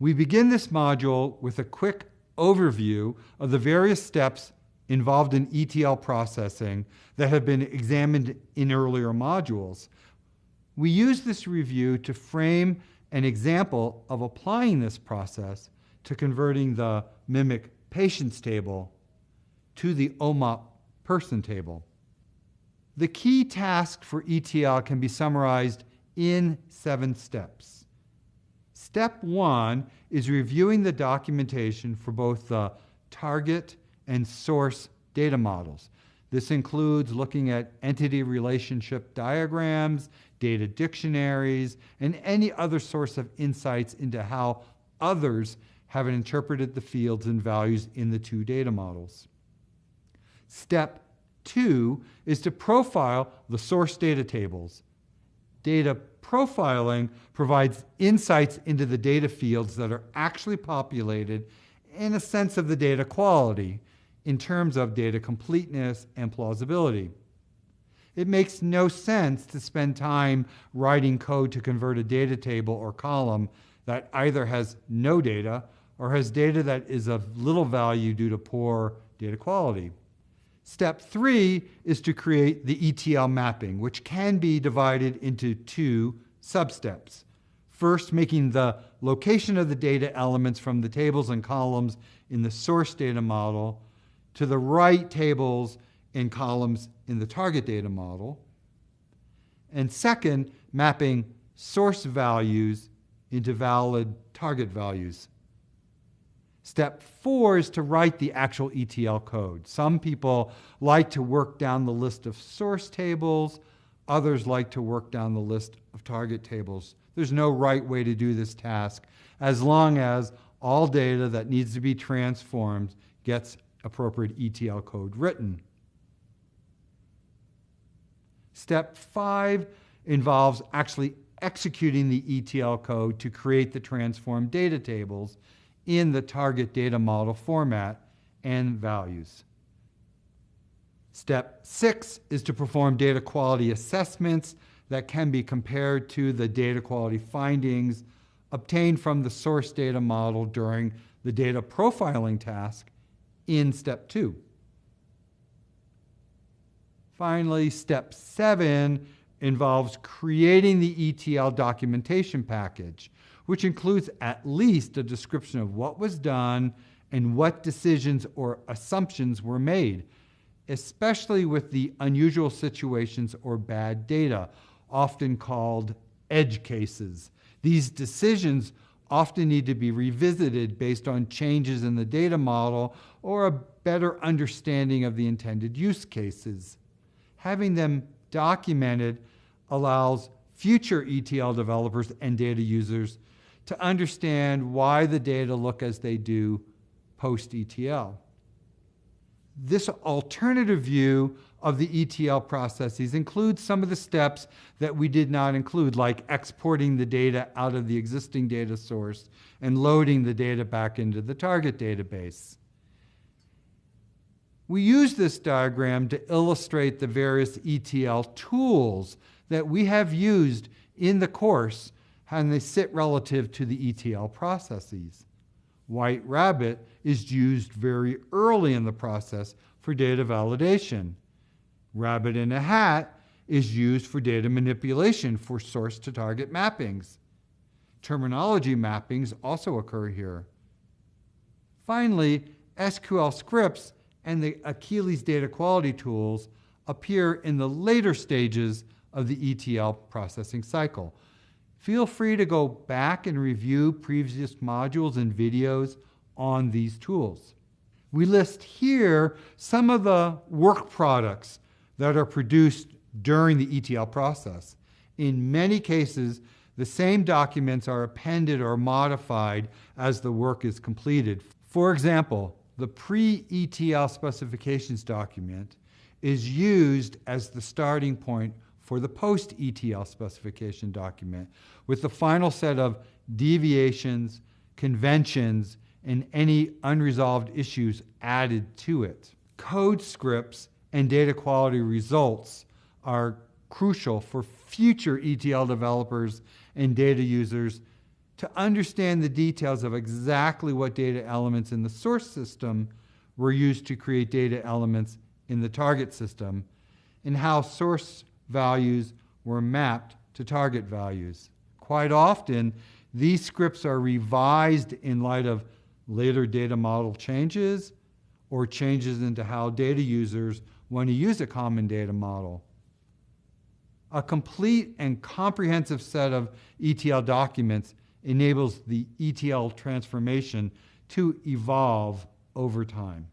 We begin this module with a quick overview of the various steps involved in ETL processing that have been examined in earlier modules. We use this review to frame an example of applying this process to converting the MIMIC patients table to the OMOP person table. The key task for ETL can be summarized in 7 steps. Step 1 is reviewing the documentation for both the target and source data models. This includes looking at entity relationship diagrams, data dictionaries, and any other source of insights into how others have interpreted the fields and values in the 2 data models. Step 2 is to profile the source data tables. Data profiling provides insights into the data fields that are actually populated and a sense of the data quality in terms of data completeness and plausibility. It makes no sense to spend time writing code to convert a data table or column that either has no data or has data that is of little value due to poor data quality. Step 3 is to create the ETL mapping, which can be divided into 2 sub-steps. First, making the location of the data elements from the tables and columns in the source data model to the right tables and columns in the target data model. And second, mapping source values into valid target values. Step 4 is to write the actual ETL code. Some people like to work down the list of source tables. Others like to work down the list of target tables. There's no right way to do this task as long as all data that needs to be transformed gets appropriate ETL code written. Step 5 involves actually executing the ETL code to create the transformed data tables in the target data model format and values. Step 6 is to perform data quality assessments that can be compared to the data quality findings obtained from the source data model during the data profiling task in step 2. Finally, step 7 involves creating the ETL documentation package, which includes at least a description of what was done and what decisions or assumptions were made, especially with the unusual situations or bad data, often called edge cases. These decisions often need to be revisited based on changes in the data model or a better understanding of the intended use cases. Having them documented allows future ETL developers and data users to understand why the data look as they do post-ETL. This alternative view of the ETL processes includes some of the steps that we did not include, like exporting the data out of the existing data source and loading the data back into the target database. We use this diagram to illustrate the various ETL tools that we have used in the course, and they sit relative to the ETL processes. White Rabbit is used very early in the process for data validation. Rabbit in a Hat is used for data manipulation for source to target mappings. Terminology mappings also occur here. Finally, SQL scripts and the Achilles data quality tools appear in the later stages of the ETL processing cycle. Feel free to go back and review previous modules and videos on these tools. We list here some of the work products that are produced during the ETL process. In many cases, the same documents are appended or modified as the work is completed. For example, the pre-ETL specifications document is used as the starting point for the post-ETL specification document, with the final set of deviations, conventions, and any unresolved issues added to it. Code scripts and data quality results are crucial for future ETL developers and data users to understand the details of exactly what data elements in the source system were used to create data elements in the target system, and how source values were mapped to target values. Quite often, these scripts are revised in light of later data model changes or changes into how data users want to use a common data model. A complete and comprehensive set of ETL documents enables the ETL transformation to evolve over time.